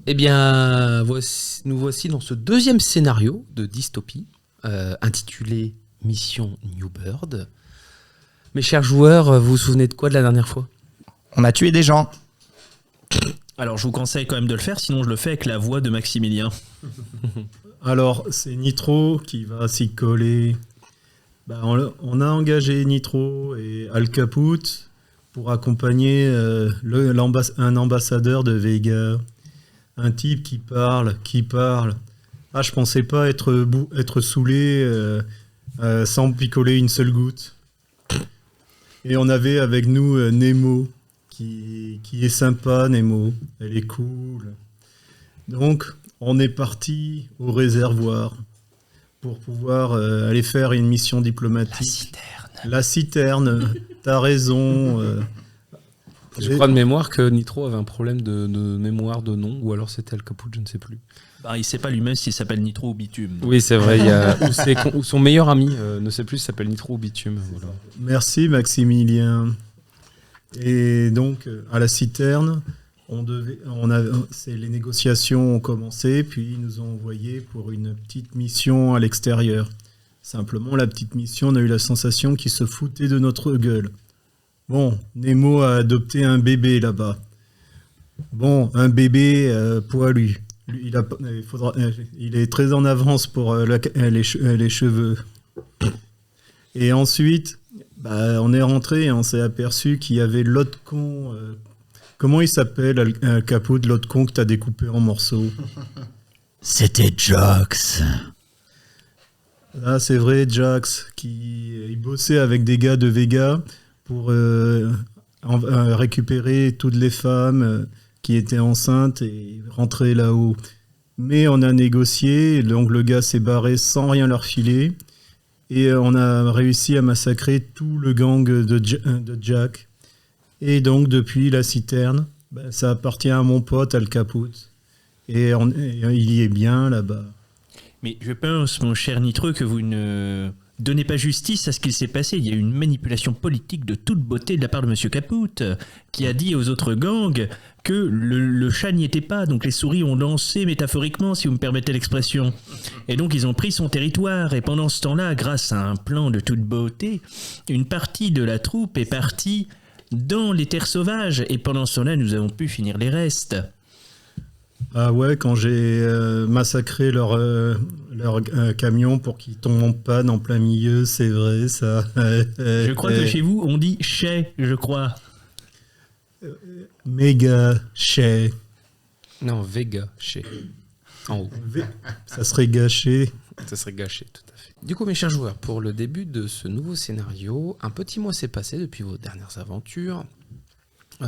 Eh bien, nous voici dans ce deuxième scénario de dystopie, intitulé Mission New Bird. Mes chers joueurs, vous vous souvenez de quoi de la dernière fois ? On a tué des gens. Alors je vous conseille quand même de le faire, sinon je le fais avec la voix de Maximilien. Alors, c'est Nitro qui va s'y coller. On a engagé Nitro et Al Caput pour accompagner un ambassadeur de Vega. Un type qui parle. Ah, je pensais pas être saoulé sans picoler une seule goutte. Et on avait avec nous Nemo, qui est sympa, Nemo. Elle est cool. Donc, on est parti au réservoir pour pouvoir aller faire une mission diplomatique. La citerne, t'as raison. Je crois de mémoire que Nitro avait un problème de mémoire de nom, ou alors c'était Al Caput, je ne sais plus. Bah, il sait pas lui-même s'il s'appelle Nitro ou Bitume. Oui, c'est vrai. Ou son meilleur ami ne sait plus s'il s'appelle Nitro ou Bitume. Voilà. Merci Maximilien. Et donc, à la citerne, les négociations ont commencé, puis ils nous ont envoyés pour une petite mission à l'extérieur. Simplement, la petite mission, on a eu la sensation qu'ils se foutaient de notre gueule. Bon, Nemo a adopté un bébé là-bas. Bon, un bébé poilu. Lui, il est très en avance pour les cheveux. Et ensuite, on est rentré et on s'est aperçu qu'il y avait l'autre con. Comment il s'appelle, Caput, l'autre con que t'as découpé en morceaux? C'était Jax. Ah, c'est vrai, Jax, il bossait avec des gars de Vega pour récupérer toutes les femmes qui étaient enceintes et rentrer là-haut. Mais on a négocié, donc le gars s'est barré sans rien leur filer. Et on a réussi à massacrer tout le gang de Jack. Et donc, depuis la citerne, ça appartient à mon pote Al Caput. Et il y est bien là-bas. Mais je pense, mon cher Nitro, que vous ne donnez pas justice à ce qu'il s'est passé. Il y a eu une manipulation politique de toute beauté de la part de Monsieur Caput, qui a dit aux autres gangs que le chat n'y était pas. Donc les souris ont dansé métaphoriquement, si vous me permettez l'expression. Et donc ils ont pris son territoire. Et pendant ce temps-là, grâce à un plan de toute beauté, une partie de la troupe est partie dans les terres sauvages. Et pendant ce temps-là, nous avons pu finir les restes. Ah ouais, quand j'ai massacré leur camion pour qu'ils tombent en panne en plein milieu, c'est vrai ça. Je crois que chez vous, on dit « chais », je crois. Méga chais. Non, Vega, chez. En haut. Ça serait gâché. Ça serait gâché, tout à fait. Du coup, mes chers joueurs, pour le début de ce nouveau scénario, un petit mois s'est passé depuis vos dernières aventures.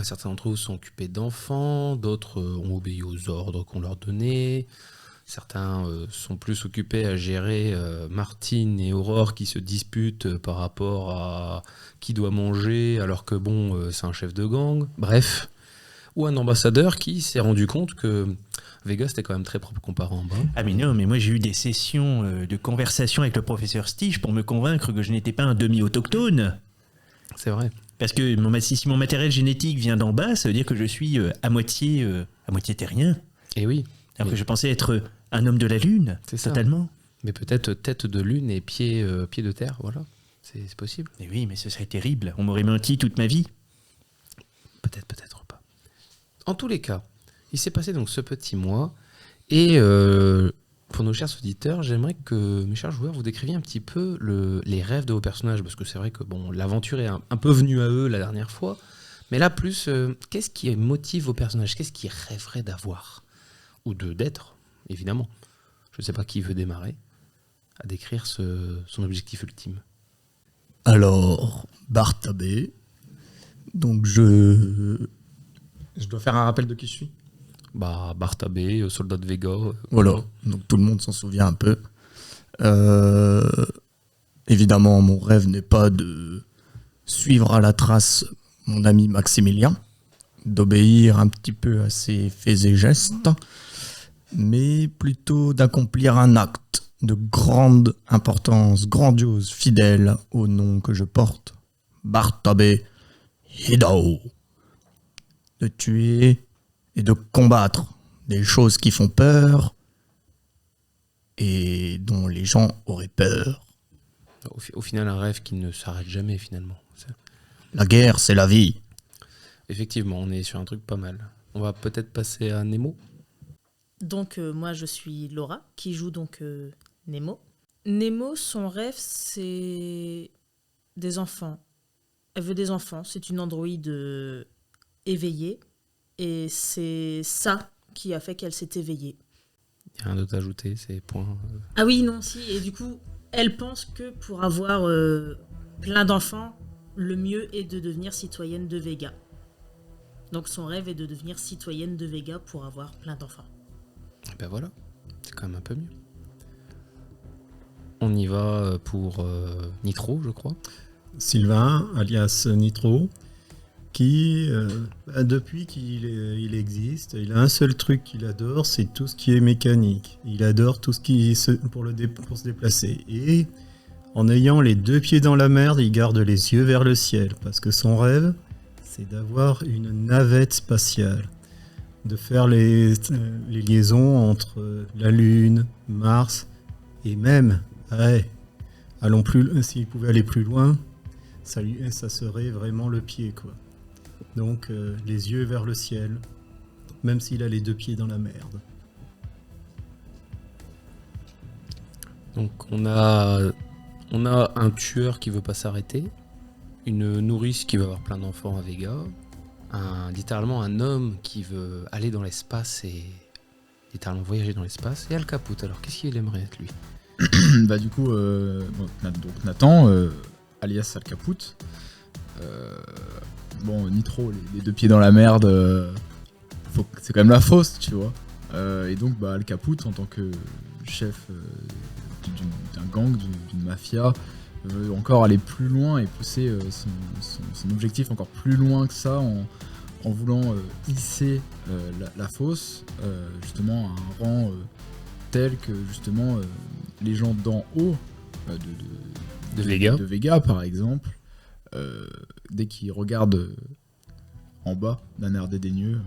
Certains d'entre vous sont occupés d'enfants, d'autres ont obéi aux ordres qu'on leur donnait. Certains sont plus occupés à gérer Martine et Aurore qui se disputent par rapport à qui doit manger, alors que c'est un chef de gang. Bref. Ou un ambassadeur qui s'est rendu compte que Vega c'était quand même très propre comparé en bas. Ah mais non, mais moi j'ai eu des sessions de conversation avec le professeur Stich pour me convaincre que je n'étais pas un demi-autochtone. C'est vrai. Parce que si mon matériel génétique vient d'en bas, ça veut dire que je suis à moitié terrien. Et oui. Alors que je pensais être un homme de la Lune, c'est ça. Totalement. Mais peut-être tête de lune et pied de terre, voilà. C'est possible. Mais oui, mais ce serait terrible. On m'aurait menti toute ma vie. Peut-être pas. En tous les cas, il s'est passé donc ce petit mois et pour nos chers auditeurs, j'aimerais que mes chers joueurs vous décriviez un petit peu les rêves de vos personnages, parce que c'est vrai que l'aventure est un peu venue à eux la dernière fois, mais là plus, qu'est-ce qui motive vos personnages? Qu'est-ce qu'ils rêveraient d'avoir? Ou d'être, évidemment. Je ne sais pas qui veut démarrer à décrire son objectif ultime. Alors, Bartabé, donc je dois faire un rappel de qui je suis. Bartabé, soldat de Vega. Voilà, donc tout le monde s'en souvient un peu. Évidemment, mon rêve n'est pas de suivre à la trace mon ami Maximilien, d'obéir un petit peu à ses faits et gestes, mais plutôt d'accomplir un acte de grande importance, grandiose, fidèle au nom que je porte, Bartabé Hidao. De tuer et de combattre des choses qui font peur et dont les gens auraient peur. Au final, un rêve qui ne s'arrête jamais, finalement. La guerre, c'est la vie. Effectivement, on est sur un truc pas mal. On va peut-être passer à Nemo. Donc moi je suis Laura qui joue donc Nemo. Nemo, son rêve c'est des enfants. Elle veut des enfants, c'est une androïde éveillée et c'est ça qui a fait qu'elle s'est éveillée. Il y a rien d'autre à ajouter, c'est point. Ah oui, non, si, et du coup elle pense que pour avoir plein d'enfants, le mieux est de devenir citoyenne de Vega. Donc son rêve est de devenir citoyenne de Vega pour avoir plein d'enfants. Et ben voilà, c'est quand même un peu mieux. On y va pour Nitro, je crois. Sylvain, alias Nitro, qui, depuis qu'il existe, il a un seul truc qu'il adore, c'est tout ce qui est mécanique. Il adore tout ce qui pour se déplacer. Et en ayant les deux pieds dans la merde, il garde les yeux vers le ciel, parce que son rêve, c'est d'avoir une navette spatiale, de faire les liaisons entre la Lune, Mars, et même, s'il pouvait aller plus loin, ça serait vraiment le pied, quoi. Donc, les yeux vers le ciel, même s'il a les deux pieds dans la merde. Donc on a un tueur qui veut pas s'arrêter, une nourrice qui veut avoir plein d'enfants à Vega, littéralement un homme qui veut aller dans l'espace et littéralement voyager dans l'espace, et Al Caput. Alors qu'est-ce qu'il aimerait être lui? Bah du coup, donc Nathan, alias Al Caput. Nitro, les deux pieds dans la merde, c'est quand même la fosse, tu vois. Et donc Al Caput, en tant que chef d'un gang, d'une mafia, veut encore aller plus loin et pousser son objectif encore plus loin que ça en voulant hisser la fosse justement à un rang tel que justement les gens d'en haut de Vega par exemple, dès qu'ils regardent en bas d'un air dédaigneux,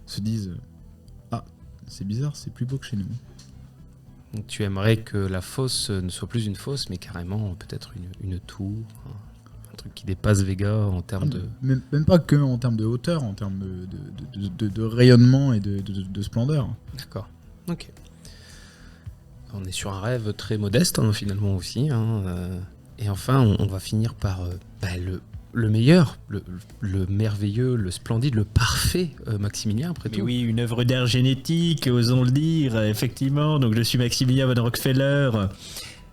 se disent ah, c'est bizarre, c'est plus beau que chez nous. Donc tu aimerais que la fosse ne soit plus une fosse, mais carrément peut-être une tour, un truc qui dépasse Vega en termes de... Même pas que en termes de hauteur, en termes de rayonnement et de splendeur. D'accord, ok. On est sur un rêve très modeste finalement aussi. Et enfin, on va finir par le meilleur, le merveilleux, le splendide, le parfait Maximilien, après Mais tout. oui, une œuvre d'art génétique, osons le dire, effectivement. Donc je suis Maximilien von Rockefeller.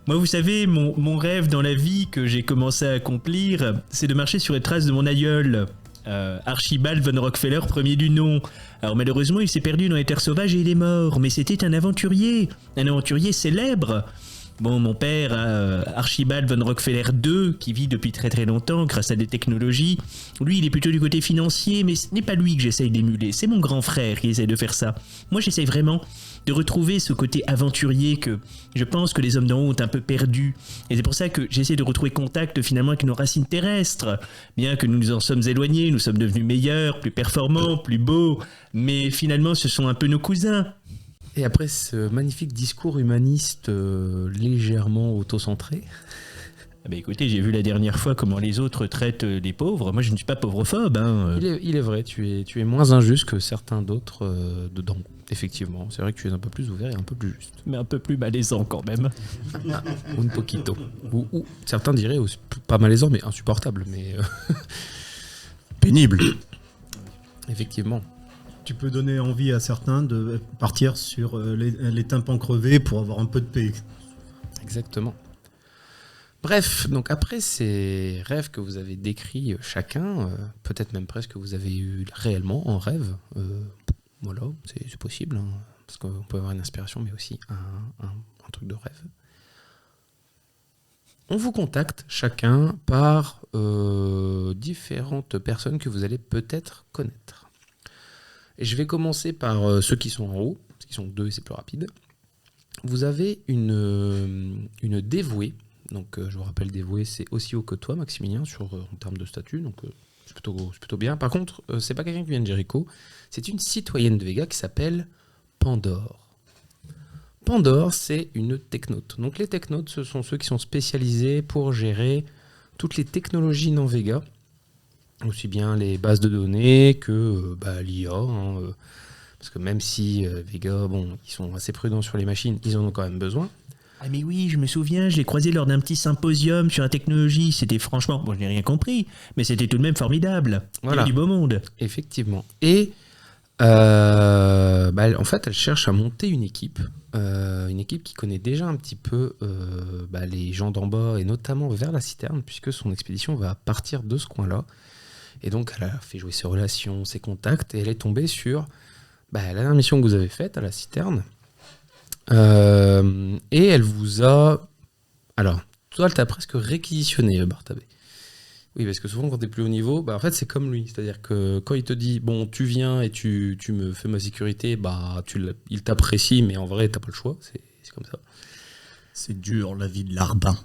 Moi, vous savez, mon rêve dans la vie que j'ai commencé à accomplir, c'est de marcher sur les traces de mon aïeul, Archibald von Rockefeller, premier du nom. Alors malheureusement, il s'est perdu dans les terres sauvages et il est mort. Mais c'était un aventurier célèbre. Bon, mon père, Archibald von Rockefeller II, qui vit depuis très très longtemps grâce à des technologies, lui il est plutôt du côté financier, mais ce n'est pas lui que j'essaye d'émuler, c'est mon grand frère qui essaye de faire ça. Moi j'essaye vraiment de retrouver ce côté aventurier que je pense que les hommes d'en haut ont un peu perdu. Et c'est pour ça que j'essaie de retrouver contact finalement avec nos racines terrestres. Bien que nous nous en sommes éloignés, nous sommes devenus meilleurs, plus performants, plus beaux, mais finalement ce sont un peu nos cousins. Et après ce magnifique discours humaniste légèrement autocentré... Bah écoutez, j'ai vu la dernière fois comment les autres traitent les pauvres. Moi, je ne suis pas pauvrophobe. Il est vrai, tu es moins injuste que certains d'autres dedans. Effectivement, c'est vrai que tu es un peu plus ouvert et un peu plus juste. Mais un peu plus malaisant quand même. Un poquito. Ou certains diraient aussi, pas malaisant, mais insupportable. Mais Pénible. effectivement. Tu peux donner envie à certains de partir sur les tympans crevés pour avoir un peu de paix. Exactement. Bref, donc après ces rêves que vous avez décrits chacun, peut-être même presque que vous avez eu réellement en rêve, voilà, c'est possible, parce qu'on peut avoir une inspiration, mais aussi un truc de rêve. On vous contacte chacun par différentes personnes que vous allez peut-être connaître. Et je vais commencer par ceux qui sont en haut, parce qu'ils sont deux et c'est plus rapide. Vous avez une dévouée. Donc je vous rappelle, dévouée, c'est aussi haut que toi, Maximilien, en termes de statut, donc c'est plutôt bien. Par contre, c'est pas quelqu'un qui vient de Jericho, c'est une citoyenne de Vega qui s'appelle Pandore. Pandore, c'est une technote. Donc les technotes, ce sont ceux qui sont spécialisés pour gérer toutes les technologies non Vega, aussi bien les bases de données que l'IA. Parce que même si Vega, ils sont assez prudents sur les machines, ils en ont quand même besoin. Ah mais oui, je me souviens, je l'ai croisé lors d'un petit symposium sur la technologie. C'était franchement, bon, je n'ai rien compris, mais c'était tout de même formidable. Voilà. Il y a du beau monde. Effectivement. Et en fait, elle cherche à monter une équipe qui connaît déjà un petit peu les gens d'en bas et notamment vers la citerne, puisque son expédition va partir de ce coin-là. Et donc, elle a fait jouer ses relations, ses contacts, et elle est tombée sur la dernière mission que vous avez faite à la citerne. Et elle vous a... Alors, toi, elle t'a presque réquisitionné, Bartabé. Oui, parce que souvent, quand t'es plus haut niveau, en fait, c'est comme lui. C'est-à-dire que quand il te dit, bon, tu viens et tu me fais ma sécurité, il t'apprécie, mais en vrai, t'as pas le choix. C'est comme ça. C'est dur, la vie de larbin.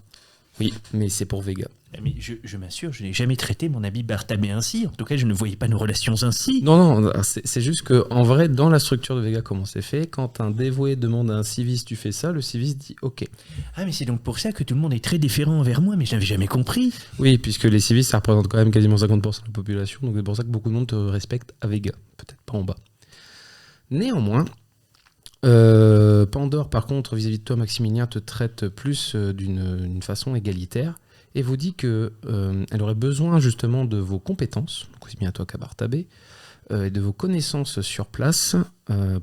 Oui, mais c'est pour Vega. Mais je m'assure, je n'ai jamais traité mon ami Bartabé ainsi. En tout cas, je ne voyais pas nos relations ainsi. Non, c'est juste que en vrai, dans la structure de Vega, comment c'est fait, quand un dévoué demande à un civis, tu fais ça, le civis dit OK. Ah, mais c'est donc pour ça que tout le monde est très déférent envers moi, mais je n'avais jamais compris. Oui, puisque les civis, ça représente quand même quasiment 50% de la population, donc c'est pour ça que beaucoup de monde te respecte à Vega, peut-être pas en bas. Néanmoins, Pandore, par contre, vis-à-vis de toi, Maximilien, te traite plus d'une façon égalitaire et vous dit que elle aurait besoin justement de vos compétences, donc aussi bien à toi qu'à Bartabé, et de vos connaissances sur place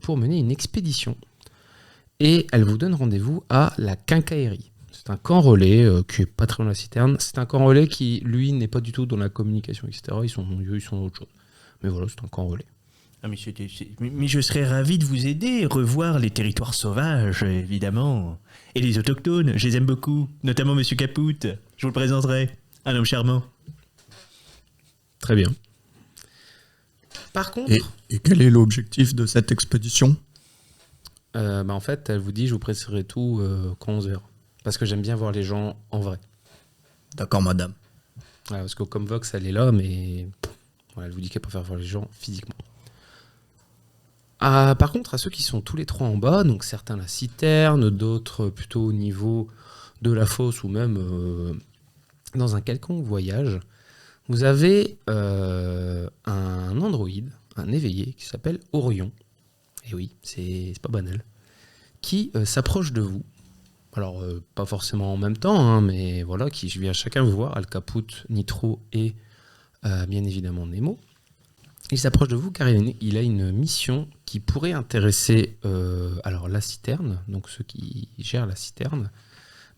pour mener une expédition. Et elle vous donne rendez-vous à la Quincaillerie. C'est un camp relais qui est pas très loin de la citerne. C'est un camp relais qui, lui, n'est pas du tout dans la communication, etc. Ils sont dans autre chose. Mais voilà, c'est un camp relais. Ah, mais je serais ravi de vous aider, revoir les territoires sauvages, évidemment. Et les autochtones, je les aime beaucoup, notamment Monsieur Caput. Je vous le présenterai. Un homme charmant. Très bien. Par contre... Et quel est l'objectif de cette expédition ? En fait, elle vous dit, je vous préciserai tout quand on se verra. Parce que j'aime bien voir les gens en vrai. D'accord, madame. Voilà, parce que comme Vox, elle est là, mais elle vous dit qu'elle préfère voir les gens physiquement. Par contre, à ceux qui sont tous les trois en bas, donc certains la citerne, d'autres plutôt au niveau de la fosse ou même dans un quelconque voyage, vous avez un androïde, un éveillé qui s'appelle Orion. Et oui, c'est pas banal. Qui s'approche de vous. Alors, pas forcément en même temps, mais voilà, qui vient chacun vous voir, Al Caput, Nitro et bien évidemment Nemo. Il s'approche de vous car il a une mission qui pourrait intéresser la citerne, donc ceux qui gèrent la citerne,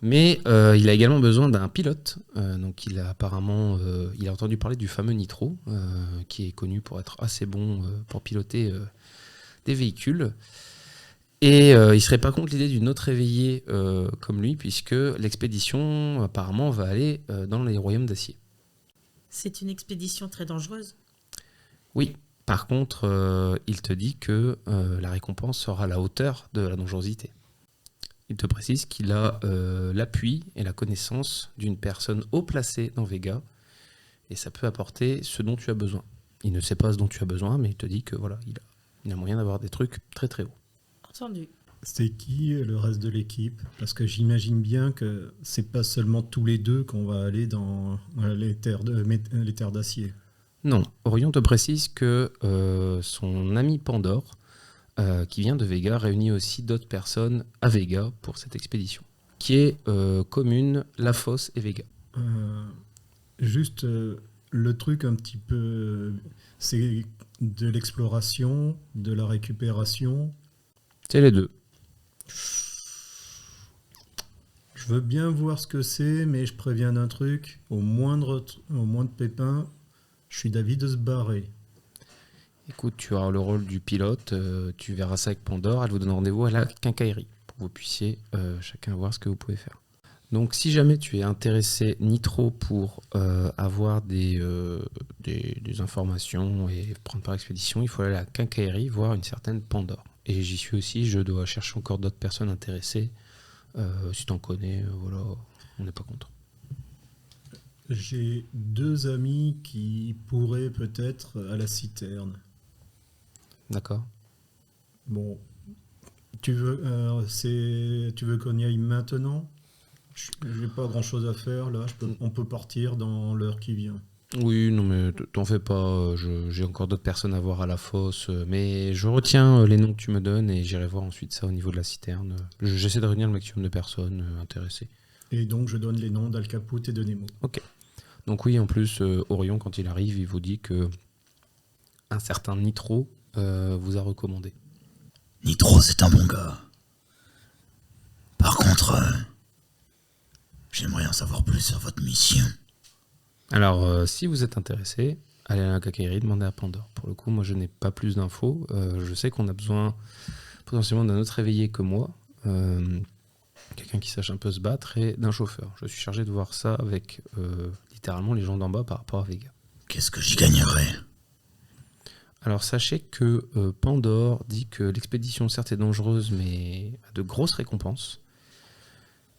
mais il a également besoin d'un pilote. Donc il a apparemment il a entendu parler du fameux Nitro, qui est connu pour être assez bon pour piloter des véhicules. Et il serait pas contre l'idée d'une autre éveillée comme lui, puisque l'expédition apparemment va aller dans les royaumes d'acier. C'est une expédition très dangereuse. Oui, par contre, il te dit que la récompense sera à la hauteur de la dangerosité. Il te précise qu'il a l'appui et la connaissance d'une personne haut placée dans Vega, et ça peut apporter ce dont tu as besoin. Il ne sait pas ce dont tu as besoin, mais il te dit que voilà, il a moyen d'avoir des trucs très très hauts. Entendu. C'est qui le reste de l'équipe? Parce que j'imagine bien que c'est pas seulement tous les deux qu'on va aller dans les terres d'acier. Non, Orion te précise que son ami Pandore, qui vient de Vega, réunit aussi d'autres personnes à Vega pour cette expédition, qui est commune, La Fosse et Vega. Juste le truc un petit peu, c'est de l'exploration, de la récupération. C'est les deux. Je veux bien voir ce que c'est, mais je préviens d'un truc, au moindre pépin, je suis d'avis de se barrer. Écoute, tu auras le rôle du pilote, tu verras ça avec Pandore, elle vous donne rendez-vous à la Quincaillerie, pour que vous puissiez chacun voir ce que vous pouvez faire. Donc si jamais tu es intéressé Nitro pour avoir des informations et prendre part à l'expédition, il faut aller à la Quincaillerie voir une certaine Pandore. Et j'y suis aussi, je dois chercher encore d'autres personnes intéressées. Si t'en connais, voilà, on n'est pas contre. J'ai 2 amis qui pourraient peut-être à la citerne. D'accord. Bon, Tu veux qu'on y aille maintenant? J'ai pas grand chose à faire là, on peut partir dans l'heure qui vient. Oui, non mais t'en fais pas, j'ai encore d'autres personnes à voir à la fosse, mais je retiens les noms que tu me donnes et j'irai voir ensuite ça au niveau de la citerne. J'essaie de réunir le maximum de personnes intéressées. Et donc je donne les noms d'Al Caput et de Nemo. Ok. Donc oui, en plus, Orion, quand il arrive, il vous dit que un certain Nitro vous a recommandé. Nitro, c'est un bon gars. Par contre, j'aimerais en savoir plus sur votre mission. Alors, si vous êtes intéressé, allez à la Cacaillerie, demandez à Pandore. Pour le coup, moi, je n'ai pas plus d'infos. Je sais qu'on a besoin potentiellement d'un autre réveillé que moi, quelqu'un qui sache un peu se battre, et d'un chauffeur. Je suis chargé de voir ça avec littéralement les gens d'en bas par rapport à Vega. Qu'est-ce que j'y gagnerais? Alors, sachez que Pandore dit que l'expédition, certes, est dangereuse, mais a de grosses récompenses,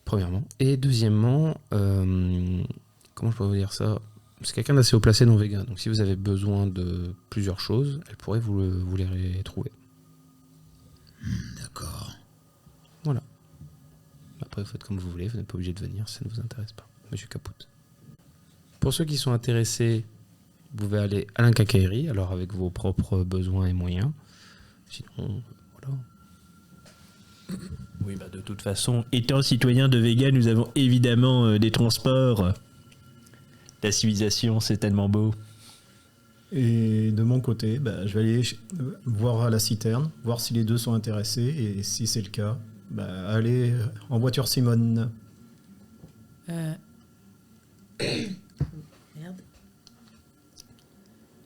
premièrement. Et deuxièmement... comment je peux vous dire ça? C'est quelqu'un d'assez haut placé dans Vega, donc si vous avez besoin de plusieurs choses, elle pourrait vous les trouver. D'accord. Voilà. Après, vous faites comme vous voulez, vous n'êtes pas obligé de venir, ça ne vous intéresse pas. Monsieur Caput. Pour ceux qui sont intéressés, vous pouvez aller à la Cacaillerie, alors avec vos propres besoins et moyens. Sinon, voilà. Oui, bah de toute façon, étant citoyen de Vega, nous avons évidemment des transports. La civilisation, c'est tellement beau. Et de mon côté, je vais aller voir à la citerne, voir si les deux sont intéressés, et si c'est le cas, aller en voiture Simone. Merde.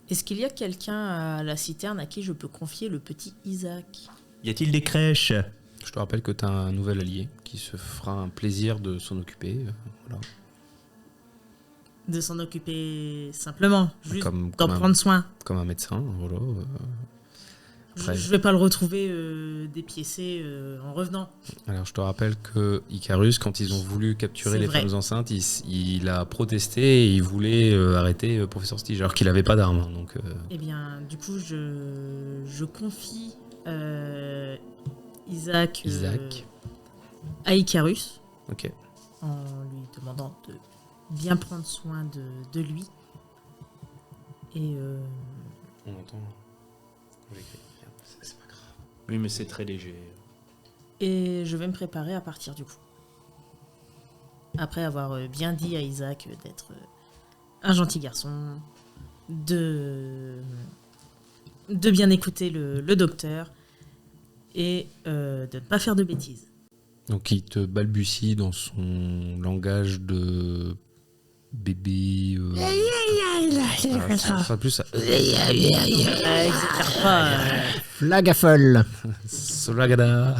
Est-ce qu'il y a quelqu'un à la citerne à qui je peux confier le petit Isaac? Y a-t-il des crèches? Je te rappelle que tu as un nouvel allié qui se fera un plaisir de s'en occuper. Voilà. De s'en occuper simplement, juste Comme d'en un- prendre soin. Comme un médecin, voilà. Après- Je vais pas le retrouver dépiécé en revenant. Alors je te rappelle que Icarus, quand ils ont voulu capturer C'est les vrai. femmes enceintes, il a protesté et il voulait arrêter Professeur Stige, alors qu'il n'avait pas d'armes. Hein, donc, Eh bien, du coup, je confie Isaac, Isaac. à Icarus ok. en lui demandant de bien prendre soin de lui. Et On entend. Quand j'écris. Merde, c'est pas grave. Oui, mais c'est très léger. Et je vais me préparer à partir du coup. Après avoir bien dit à Isaac d'être un gentil garçon, de bien écouter le docteur et de ne pas faire de bêtises. Donc il te balbutie dans son langage de bébé. Ça sera plus ça. Exagère pas. Flagafol. Solagada.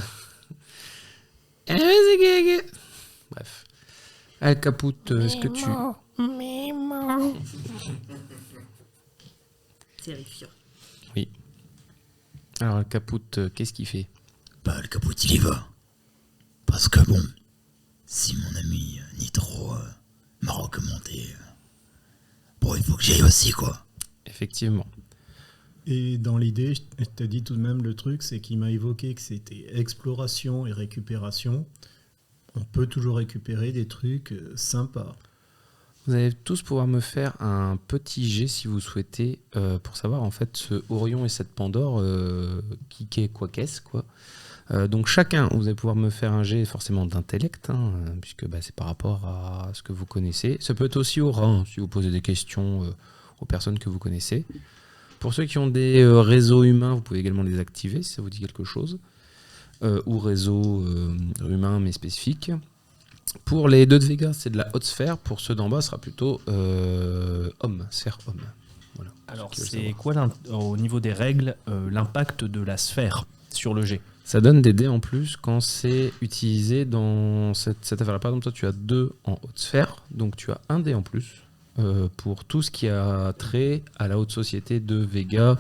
Bref. Al Caput, est-ce que tu... Terrifiant. Oui. Alors Al Caput, qu'est-ce qu'il fait? Le Caput, il y va. Parce que bon, si mon ami Nitro m'a recommandé, il faut que j'y aille aussi, quoi. Effectivement. Et dans l'idée, je t'ai dit tout de même le truc, c'est qu'il m'a évoqué que c'était exploration et récupération. On peut toujours récupérer des trucs sympas. Vous allez tous pouvoir me faire un petit jet si vous souhaitez pour savoir en fait ce Orion et cette Pandore qui qu'est quoi qu'est-ce quoi. Donc chacun, vous allez pouvoir me faire un jet forcément d'intellect puisque c'est par rapport à ce que vous connaissez. Ça peut être aussi au rein si vous posez des questions aux personnes que vous connaissez. Pour ceux qui ont des réseaux humains, vous pouvez également les activer si ça vous dit quelque chose. Ou réseau humain mais spécifique. Pour les deux de Vega, c'est de la haute sphère. Pour ceux d'en bas, ce sera plutôt homme, sphère homme. Voilà. Alors, Ceux qui c'est veulent quoi, au niveau des règles, l'impact de la sphère sur le jet? Ça donne des dés en plus quand c'est utilisé dans cette affaire-là. Par exemple, toi, tu as 2 en haute sphère, donc tu as un dé en plus pour tout ce qui a trait à la haute société de Vega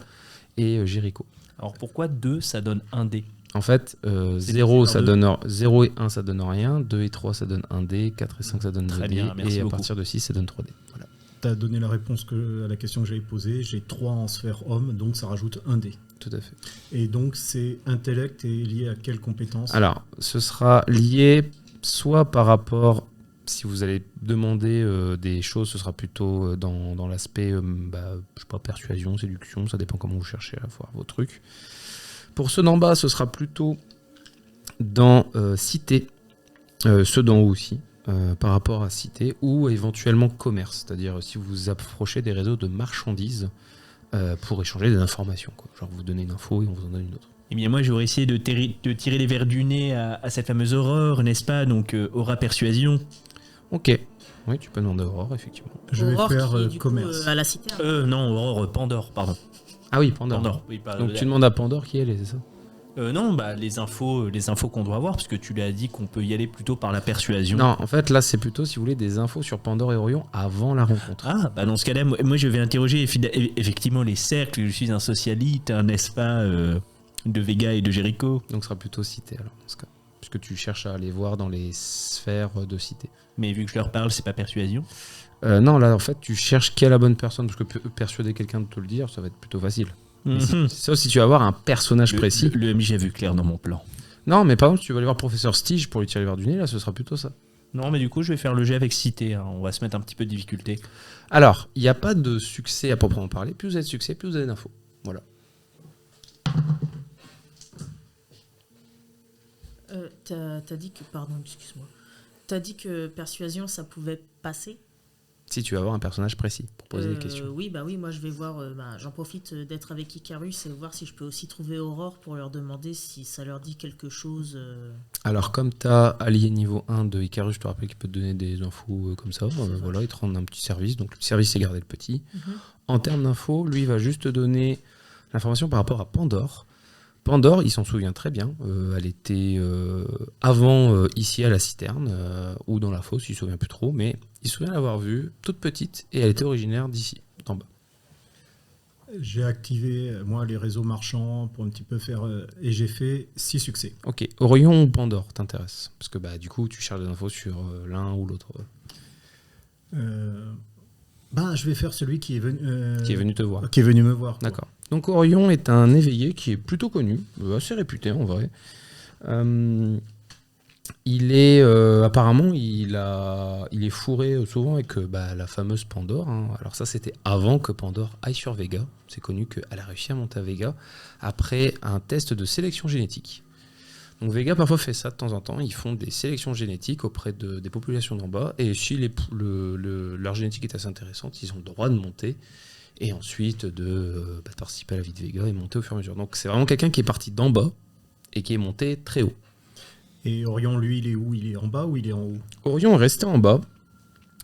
et Jericho. Alors, pourquoi 2, ça donne 1 dé? En fait, C'est 0, divisé ça par donne 0 et 1, ça donne rien. 2 et 3, ça donne 1 dé. 4 et 5, ça donne 2 Très dés. bien, merci Et à beaucoup. partir de 6, ça donne 3 dés. Voilà. Tu as donné la réponse à la question que j'avais posée. J'ai 3 en sphère homme, donc ça rajoute un dé. tout à fait. Et donc, c'est intellect et lié à quelle compétence? Alors, ce sera lié soit par rapport, si vous allez demander des choses, ce sera plutôt dans l'aspect, je sais pas, persuasion, séduction, ça dépend comment vous cherchez à voir vos trucs. Pour ceux d'en bas, ce sera plutôt dans cité, ceux d'en haut aussi, par rapport à cité, ou éventuellement commerce, c'est-à-dire si vous vous approchez des réseaux de marchandises pour échanger des informations, quoi. Genre vous donnez une info et on vous en donne une autre. Eh bien, moi, j'aurais essayé de tirer les vers du nez à cette fameuse Aurore, n'est-ce pas? Donc, aura persuasion. Ok, oui, tu peux demander à Aurore, effectivement. Je vais Aurore faire qui est, du coup, commerce. à la citerne. Non, Aurore, Pandore, pardon. Ah oui, Pandore. Pandore, oui, pas- Donc tu demandes à Pandore qui elle est, c'est ça? Non, les infos qu'on doit avoir, parce que tu l'as dit qu'on peut y aller plutôt par la persuasion. Non, en fait, là, c'est plutôt, si vous voulez, des infos sur Pandore et Orion avant la rencontre. Ah, dans ce cas-là, moi je vais interroger effectivement les cercles. Je suis un socialite, n'est-ce pas, de Vega et de Jericho. Donc ce sera plutôt cité, alors, dans ce cas. Puisque tu cherches à aller voir dans les sphères de cité. Mais vu que je leur parle, c'est pas persuasion. Non, là, en fait, tu cherches qui est la bonne personne, parce que persuader quelqu'un de te le dire, ça va être plutôt facile. Mais Mhm. sauf si tu vas avoir un personnage précis. Le MJ a vu clair dans mon plan. Non, mais par exemple, si tu vas aller voir Professeur Stige pour lui tirer vers du nez, là, ce sera plutôt ça. Non, mais du coup, je vais faire le jet avec cité. On va se mettre un petit peu de difficulté. Alors, il n'y a pas de succès à proprement parler. Plus vous avez de succès, plus vous avez d'infos. Voilà. T'as dit que... Pardon, excuse-moi. T'as dit que persuasion, ça pouvait passer. Si tu vas avoir un personnage précis pour poser des questions. Oui, moi je vais voir, j'en profite d'être avec Icarus et voir si je peux aussi trouver Aurore pour leur demander si ça leur dit quelque chose. Alors, comme tu as allié niveau 1 de Icarus, je te rappelle qu'il peut te donner des infos comme ça. Voilà, il te rend un petit service. Donc, le service, c'est garder le petit. En termes d'infos, lui, il va juste te donner l'information par rapport à Pandore. Pandore, il s'en souvient très bien. Elle était avant ici à la citerne ou dans la fosse, il ne se souvient plus trop, mais il se souvient l'avoir vue toute petite et elle était originaire d'ici, d'en bas. J'ai activé, moi, les réseaux marchands pour un petit peu faire... et j'ai fait 6 succès. Ok, Orion ou Pandore t'intéresse? Parce que du coup, tu cherches des infos sur l'un ou l'autre. Je vais faire celui qui est venu... Qui est venu te voir. Qui est venu me voir. quoi. D'accord. Donc Orion est un éveillé qui est plutôt connu, assez réputé en vrai. Il est apparemment il est fourré souvent avec la fameuse Pandore. Hein. Alors ça c'était avant que Pandore aille sur Vega. C'est connu qu'elle a réussi à monter à Vega après un test de sélection génétique. Donc Vega parfois fait ça de temps en temps. Ils font des sélections génétiques auprès des populations d'en bas et si leur génétique est assez intéressante, ils ont le droit de monter. Et ensuite de participer à la vie de Vega et monter au fur et à mesure. Donc c'est vraiment quelqu'un qui est parti d'en bas et qui est monté très haut. Et Orion, lui, il est où? Il est en bas ou il est en haut? Orion est resté en bas,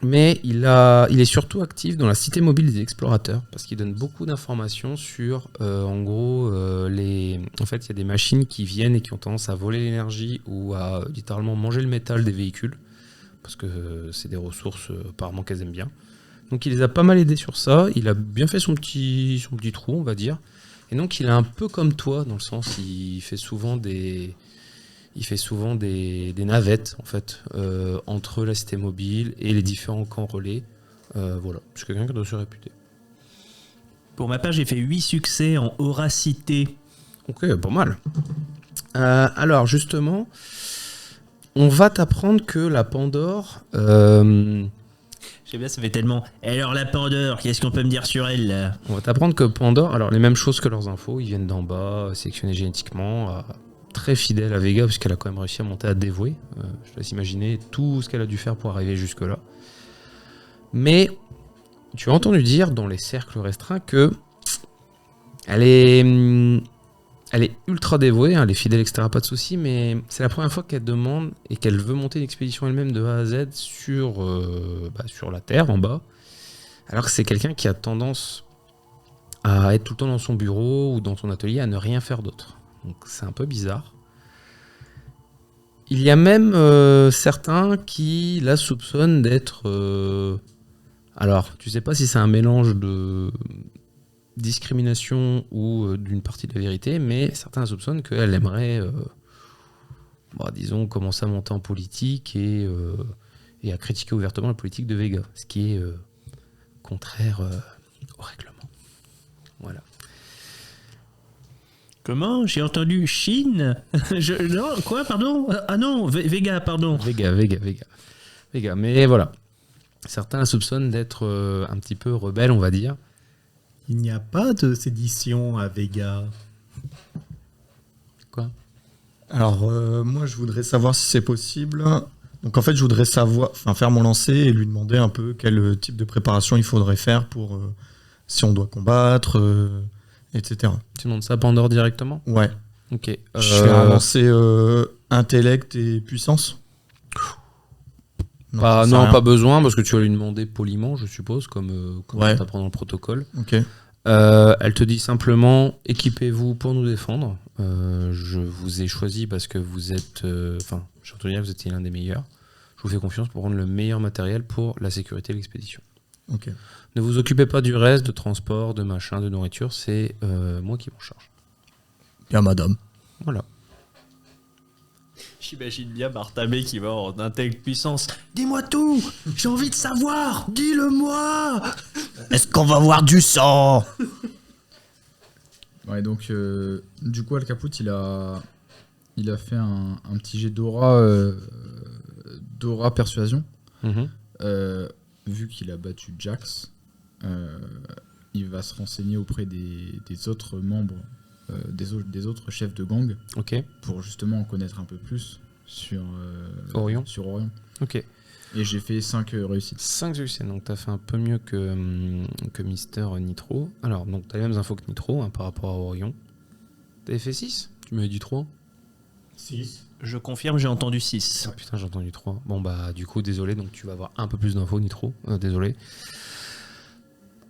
mais il est surtout actif dans la cité mobile des explorateurs, parce qu'il donne beaucoup d'informations sur, en gros, en fait, il y a des machines qui viennent et qui ont tendance à voler l'énergie ou à littéralement manger le métal des véhicules, parce que c'est des ressources apparemment qu'elles aiment bien. Donc il les a pas mal aidés sur ça, il a bien fait son petit trou, on va dire. Et donc il est un peu comme toi, dans le sens il fait souvent des navettes, en fait, entre la cité mobile et les différents camps relais. Voilà, c'est quelqu'un qui doit se réputer. Pour ma part, j'ai fait 8 succès en auracité. Ok, pas mal. Alors justement, on va t'apprendre que la Pandore... Je sais bien, ça fait tellement. Et alors la Pandore, qu'est-ce qu'on peut me dire sur elle là? On va t'apprendre que Pandore, alors les mêmes choses que leurs infos, ils viennent d'en bas, sélectionnés génétiquement, très fidèle à Vega, puisqu'elle a quand même réussi à monter à dévouer. Je te laisse imaginer tout ce qu'elle a dû faire pour arriver jusque-là. Mais tu as entendu dire dans les cercles restreints que elle est ultra dévouée, hein, elle est fidèle, etc. Pas de souci, mais c'est la première fois qu'elle demande et qu'elle veut monter une expédition elle-même de A à Z sur la Terre, en bas. Alors que c'est quelqu'un qui a tendance à être tout le temps dans son bureau ou dans son atelier, à ne rien faire d'autre. Donc c'est un peu bizarre. Il y a même certains qui la soupçonnent d'être... alors, tu sais pas si c'est un mélange de discrimination ou d'une partie de la vérité, mais certains soupçonnent qu'elle aimerait, disons, commencer à monter en politique et à critiquer ouvertement la politique de Vega, ce qui est contraire au règlement. Voilà. Comment? J'ai entendu Chine. Non, quoi, pardon? Ah non, Vega, pardon. Vega. Mais voilà. Certains la soupçonnent d'être un petit peu rebelle, on va dire. Il n'y a pas de sédition à Vega. Quoi? Alors, moi, je voudrais savoir si c'est possible. Donc, en fait, je voudrais faire mon lancer et lui demander un peu quel type de préparation il faudrait faire pour si on doit combattre, etc. Tu demandes ça à Pandore directement? Ouais. Ok. Je fais un lancer intellect et puissance. Pas besoin, parce que tu vas lui demander poliment, je suppose, comme Ouais. tu apprends dans le protocole. Ok. Elle te dit simplement, équipez-vous pour nous défendre. Je vous ai choisi parce que vous êtes... j'ai entendu dire que vous étiez l'un des meilleurs. Je vous fais confiance pour prendre le meilleur matériel pour la sécurité de l'expédition. Ok. Ne vous occupez pas du reste, de transport, de machin, de nourriture, c'est moi qui m'en charge. Bien, madame. Voilà. J'imagine bien Bartamé qui va en intellect puissance. Dis-moi tout. J'ai envie de savoir. Dis-le-moi. Est-ce qu'on va voir du sang? Ouais, donc du coup, Al-Caput, il a fait un petit jet d'aura persuasion. Mhm. Vu qu'il a battu Jax, il va se renseigner auprès des autres membres, des autres chefs de gang, Ok. pour justement en connaître un peu plus sur Orion. Sur Orion. Ok. Et j'ai fait 5 réussites. 5 succès, donc t'as fait un peu mieux que Mister Nitro. Alors, donc t'as les mêmes infos que Nitro par rapport à Orion. T'avais fait 6? Tu m'avais dit 3? 6. Je confirme, j'ai entendu 6. Ah putain, j'ai entendu 3. Bon bah du coup, désolé, donc tu vas avoir un peu plus d'infos, Nitro. Désolé.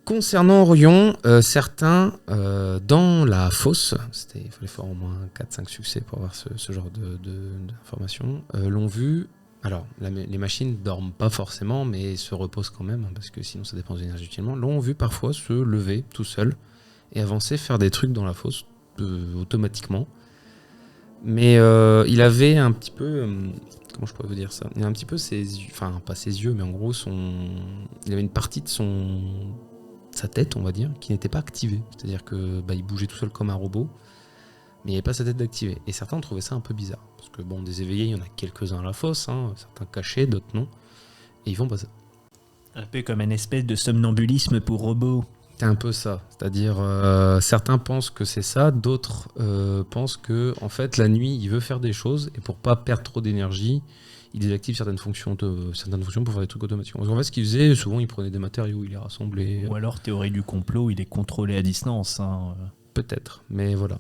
Concernant Orion, certains dans la fosse, il fallait faire au moins 4-5 succès pour avoir ce genre d'informations, l'ont vu. Alors, les machines dorment pas forcément, mais se reposent quand même, parce que sinon ça dépense d'énergie utilement. L'ont vu parfois se lever tout seul et avancer, faire des trucs dans la fosse automatiquement. Mais il avait un petit peu... comment je pourrais vous dire ça? Il a un petit peu ses yeux... Enfin, pas ses yeux, mais en gros, il avait une partie de sa tête, on va dire, qui n'était pas activée. C'est-à-dire que il bougeait tout seul comme un robot, mais il n'y avait pas sa tête d'activer. Et certains ont trouvé ça un peu bizarre. Parce que bon, des éveillés, il y en a quelques-uns à la fosse, certains cachés, d'autres non. Et ils font pas ça. Un peu comme une espèce de somnambulisme pour robots. C'est un peu ça. C'est-à-dire, certains pensent que c'est ça, d'autres pensent que, en fait, la nuit, il veut faire des choses, et pour pas perdre trop d'énergie, il désactive certaines fonctions pour faire des trucs automatiquement. Parce qu'en fait, ce qu'il faisait, souvent, il prenait des matériaux, il les rassemblait. Ou alors, théorie du complot, il est contrôlé à distance. Peut-être, mais voilà.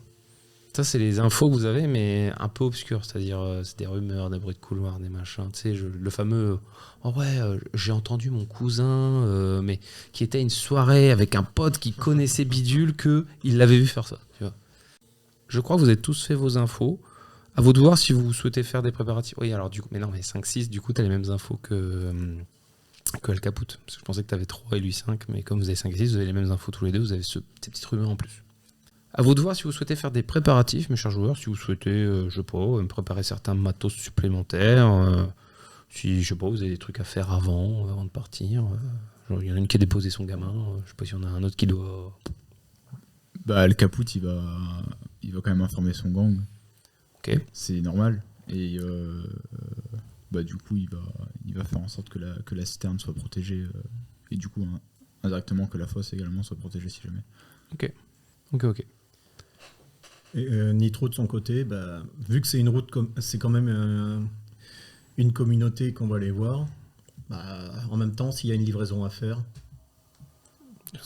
Ça, c'est les infos que vous avez, mais un peu obscures. C'est-à-dire, c'est des rumeurs, des bruits de couloir, des machins. Tu sais, le fameux oh ouais, j'ai entendu mon cousin, mais qui était à une soirée avec un pote qui connaissait Bidule, qu'il l'avait vu faire ça. Tu vois. Je crois que vous avez tous fait vos infos. À vous de voir si vous souhaitez faire des préparatifs. Oui, alors du coup, mais non, mais 5-6, du coup, tu as les mêmes infos que Al-Caput. Parce que je pensais que tu avais 3 et lui 5, mais comme vous avez 5 et 6, vous avez les mêmes infos tous les deux, vous avez ces petites rumeurs en plus. À vous de voir si vous souhaitez faire des préparatifs, mes chers joueurs, si vous souhaitez, je sais pas, me préparer certains matos supplémentaires, si, je sais pas, vous avez des trucs à faire avant de partir. Genre, il y en a une qui a déposé son gamin, je sais pas s'il y en a un autre qui doit... Bah, le Caput, il va quand même informer son gang. Ok. C'est normal. Et du coup, il va faire en sorte que la citerne soit protégée. Et du coup, indirectement, que la fosse également soit protégée si jamais. Ok. Et Nitro de son côté, vu que c'est une route, c'est quand même une communauté qu'on va aller voir. En même temps, s'il y a une livraison à faire,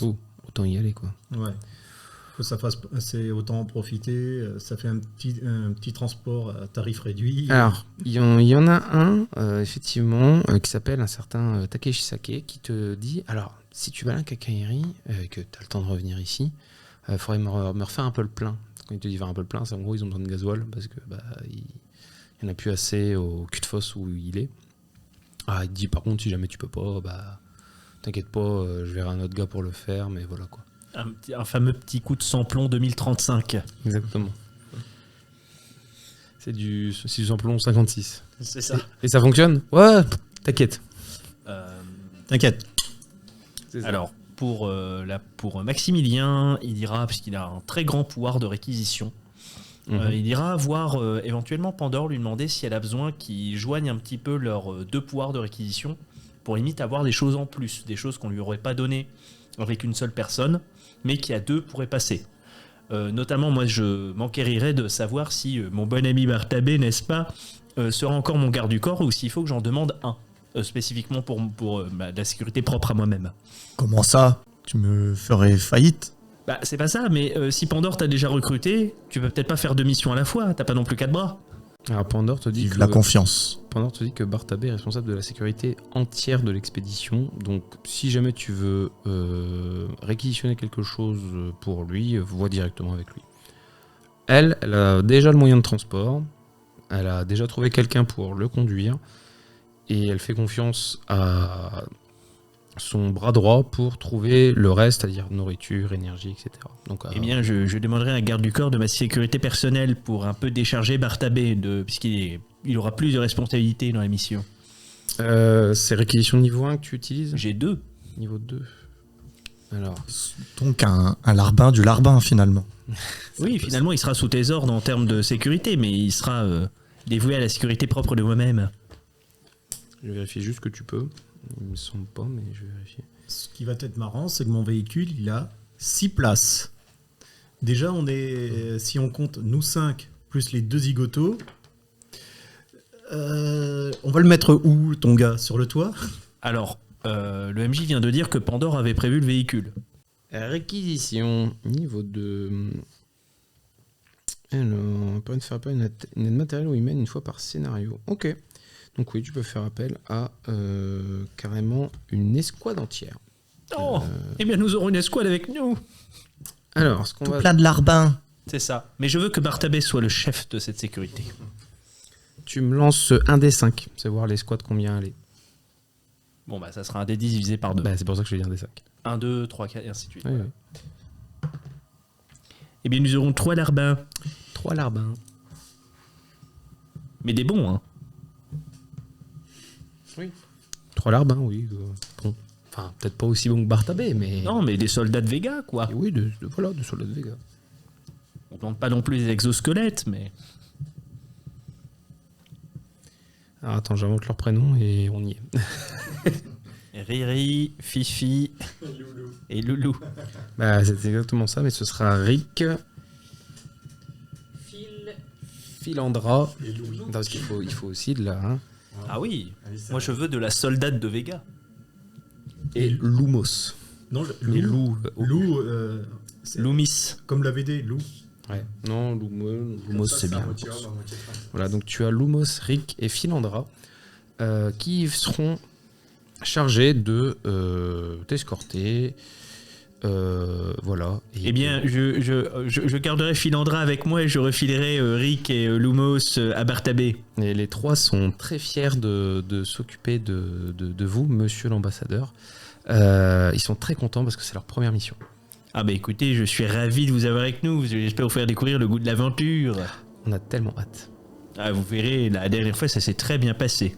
Autant y aller, quoi. ouais, que ça fasse, c'est autant en profiter. Ça fait un petit transport à tarif réduit. Alors, il y en a un, effectivement, qui s'appelle un certain Takeshi Sake, qui te dit, alors, si tu vas à la Kakairi, que tu as le temps de revenir ici, il faudrait me refaire un peu le plein. Quand il te dit faire un peu le plein, c'est en gros, ils ont besoin de gasoil, parce que il n'y en a plus assez au cul de fosse où il est. Ah, il te dit, par contre, si jamais tu peux pas, t'inquiète pas, je verrai un autre gars pour le faire, mais voilà, quoi. Un fameux petit coup de samplon 2035. Exactement. C'est du samplon 56. C'est ça. Et ça fonctionne? Ouais, t'inquiète. T'inquiète. Alors, pour Maximilien, il dira, puisqu'il a un très grand pouvoir de réquisition, Il ira voir éventuellement Pandore, lui demander si elle a besoin qu'ils joignent un petit peu leurs 2 pouvoirs de réquisition pour limite avoir des choses en plus, des choses qu'on lui aurait pas données avec une seule personne, mais qui à 2 pourraient passer. Notamment, moi, je m'enquérirais de savoir si mon bon ami Bartabé, n'est-ce pas, sera encore mon garde du corps ou s'il faut que j'en demande un, spécifiquement pour la sécurité propre à moi-même. Comment ça? Tu me ferais faillite? Bah, c'est pas ça, mais si Pandore t'a déjà recruté, tu peux peut-être pas faire 2 missions à la fois, t'as pas non plus 4 bras. Alors Pandore te dit Vive que la confiance. Bartabé est responsable de la sécurité entière de l'expédition. Donc si jamais tu veux réquisitionner quelque chose pour lui, vois directement avec lui. Elle a déjà le moyen de transport. Elle a déjà trouvé quelqu'un pour le conduire. Et elle fait confiance à son bras droit pour trouver le reste, c'est-à-dire nourriture, énergie, etc. Donc, Eh bien, je demanderai à un garde du corps de ma sécurité personnelle pour un peu décharger Bartabé, puisqu'il aura plus de responsabilités dans la mission. c'est réquisition niveau 1 que tu utilises? J'ai 2. Niveau 2. Alors, Donc un larbin du larbin finalement. Oui, finalement, il sera sous tes ordres en termes de sécurité, mais il sera dévoué à la sécurité propre de moi-même. je vérifie juste que tu peux. Il me semble pas, mais je vais vérifier. Ce qui va être marrant, c'est que mon véhicule, il a 6 places. Déjà, si on compte nous 5 plus les 2 zigotos, on va le mettre où, ton gars? Sur le toit? Alors, le MJ vient de dire que Pandore avait prévu le véhicule. Réquisition niveau 2. Alors, permet de faire appel à une aide matérielle ou humaine une fois par scénario. Ok. Donc oui, tu peux faire appel à carrément une escouade entière. Oh Eh bien, nous aurons une escouade avec nous. Alors, ce qu'on Tout va... plein de larbins. C'est ça. Mais je veux que Bartabé soit le chef de cette sécurité. Tu me lances un des 5. C'est voir l'escouade combien elle est. Bon, bah, ça sera un des 10 divisé par 2. Bah, c'est pour ça que je vais dire un des 5. 1, 2, 3, 4, et ainsi de suite. Oui, Voilà. oui. Eh bien, nous aurons 3 larbins. 3 larbins. Mais des bons, hein. 3 larbins, oui. Bon. Enfin, peut-être pas aussi bon que Bartabé, mais... Non, mais des soldats de Vega, quoi. Et oui, de soldats de Vega. On ne demande pas non plus des exosquelettes, mais... Alors attends, j'invente leur prénom et on y est. Riri, Fifi et Loulou. Bah, c'est exactement ça, mais ce sera Rick, Philandra, non, parce qu'il faut aussi de la... Hein, Ah oui, moi je veux de la soldate de Vega. et Lumos. Non, Les loups. Lou, c'est Loomis. comme la BD, Lou. Ouais. Non, Lumos, c'est bien. Voilà, donc tu as Lumos, Rick et Philandra qui seront chargés de t'escorter. Voilà. Eh bien, je garderai Philandra avec moi et je refilerai Rick et Lumos à Bartabé. Et les 3 sont très fiers de s'occuper de vous, monsieur l'ambassadeur. Ils sont très contents parce que c'est leur première mission. Ah bah écoutez, je suis ravi de vous avoir avec nous. J'espère vous faire découvrir le goût de l'aventure. On a tellement hâte. Ah, vous verrez, la dernière fois, ça s'est très bien passé.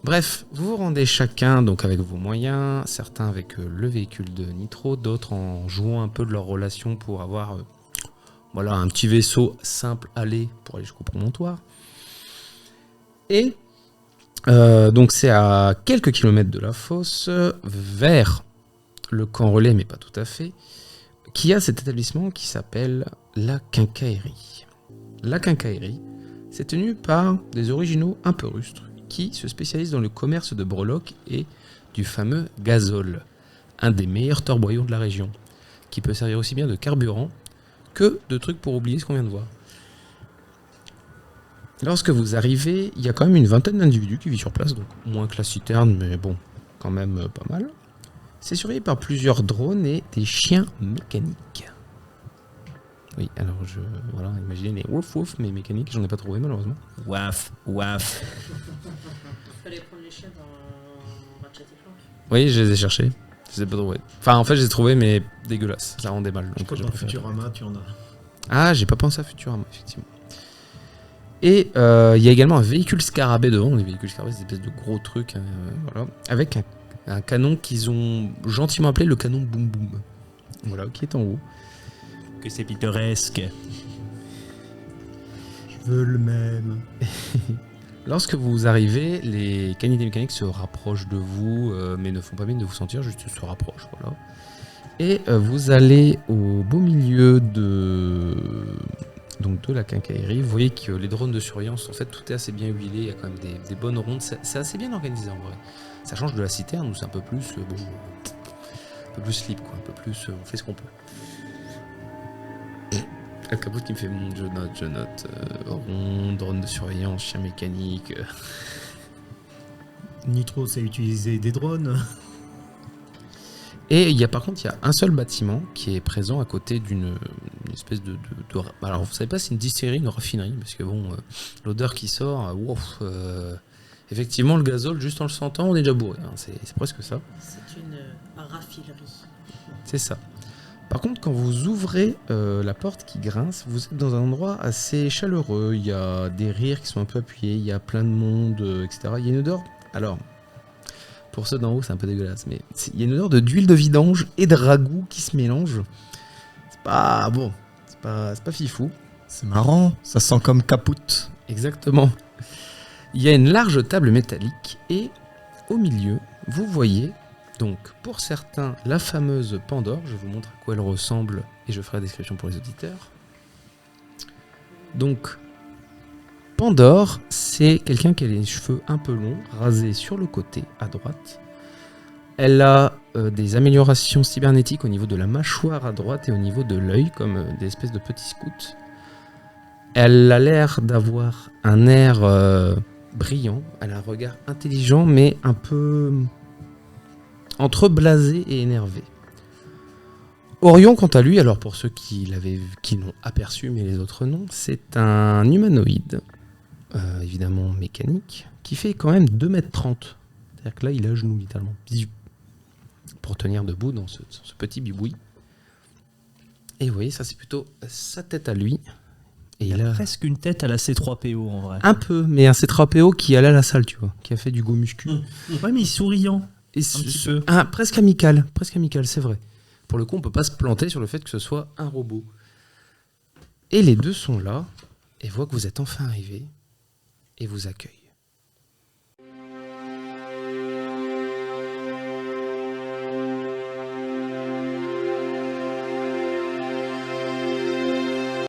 Bref, vous vous rendez chacun donc avec vos moyens, certains avec le véhicule de Nitro, d'autres en jouant un peu de leur relation pour avoir voilà, un petit vaisseau simple aller pour aller jusqu'au promontoire. Et donc c'est à quelques kilomètres de la fosse, vers le camp relais, mais pas tout à fait, qui a cet établissement qui s'appelle la Quincaillerie. La Quincaillerie, c'est tenu par des originaux un peu rustres, qui se spécialisent dans le commerce de breloques et du fameux gazole, un des meilleurs torboyons de la région, qui peut servir aussi bien de carburant que de trucs pour oublier ce qu'on vient de voir. Lorsque vous arrivez, il y a quand même une vingtaine d'individus qui vivent sur place, donc moins que la citerne, mais bon, quand même pas mal. C'est surveillé par plusieurs drones et des chiens mécaniques. Oui, alors voilà, imaginez les wouf wouf, mais mécaniques, j'en ai pas trouvé malheureusement. Waf, waf. Fallait prendre les chiens dans Ratchet et Clank. Oui, je les ai cherchés. Je les ai pas trouvés. Enfin, en fait, je les ai trouvés, mais dégueulasses. Ça rendait mal. Je Donc, crois que j'ai dans préféré. Futurama, tu en as. Ah, j'ai pas pensé à Futurama, effectivement. Et il y a également un véhicule scarabée devant. Les véhicules scarabées, c'est des espèces de gros trucs, voilà, avec un canon qu'ils ont gentiment appelé le canon boum boum. Voilà, qui est en haut. Que c'est pittoresque. Je veux le même. Lorsque vous arrivez, les canidés mécaniques se rapprochent de vous, mais ne font pas mine de vous sentir, juste se rapprochent. Voilà. Et vous allez au beau milieu de la quincaillerie. Vous voyez que les drones de surveillance, en fait, tout est assez bien huilé. Il y a quand même des bonnes rondes. C'est assez bien organisé en vrai. Ça change de la citerne où c'est un peu plus, un peu plus libre, quoi. Un peu plus, on fait ce qu'on peut. Le capote qui me fait je note, ronde, drone de surveillance, chien mécanique. Nitro, c'est utiliser des drones. Et par contre, il y a un seul bâtiment qui est présent à côté d'une espèce de. Alors, vous savez pas si c'est une distillerie, une raffinerie, parce que bon, l'odeur qui sort, effectivement, le gazole, juste en le sentant, on est déjà bourré. Hein, c'est presque ça. C'est une raffinerie. C'est ça. Par contre, quand vous ouvrez la porte qui grince, vous êtes dans un endroit assez chaleureux. Il y a des rires qui sont un peu appuyés, il y a plein de monde, etc. Il y a une odeur. Alors. Pour ceux d'en haut, c'est un peu dégueulasse, mais il y a une odeur d'huile de vidange et de ragoût qui se mélangent. C'est pas bon, c'est pas fifou. C'est marrant, ça sent comme capoute. Exactement. Il y a une large table métallique et au milieu, vous voyez, donc pour certains, la fameuse Pandore. Je vous montre à quoi elle ressemble et je ferai la description pour les auditeurs. Donc, Pandore, c'est quelqu'un qui a les cheveux un peu longs, rasés sur le côté, à droite. Elle a des améliorations cybernétiques au niveau de la mâchoire à droite et au niveau de l'œil, comme des espèces de petits scouts. Elle a l'air d'avoir un air brillant, elle a un regard intelligent, mais un peu entre blasé et énervé. Orion, quant à lui, alors pour ceux qui l'ont aperçu, mais les autres non, c'est un humanoïde. Évidemment mécanique, qui fait quand même 2,30 m. C'est-à-dire que là, il est à genoux, littéralement. Pour tenir debout dans ce petit biboui. Et vous voyez, ça, c'est plutôt sa tête à lui. Et Il a presque une tête à la C3PO, en vrai. un peu, mais un C3PO qui allait à la salle, tu vois, qui a fait du go muscu. Ouais, mais il est souriant. Et petit peu. Presque amical, c'est vrai. Pour le coup, on peut pas se planter sur le fait que ce soit un robot. Et les deux sont là, et voient que vous êtes enfin arrivés. Et vous accueille.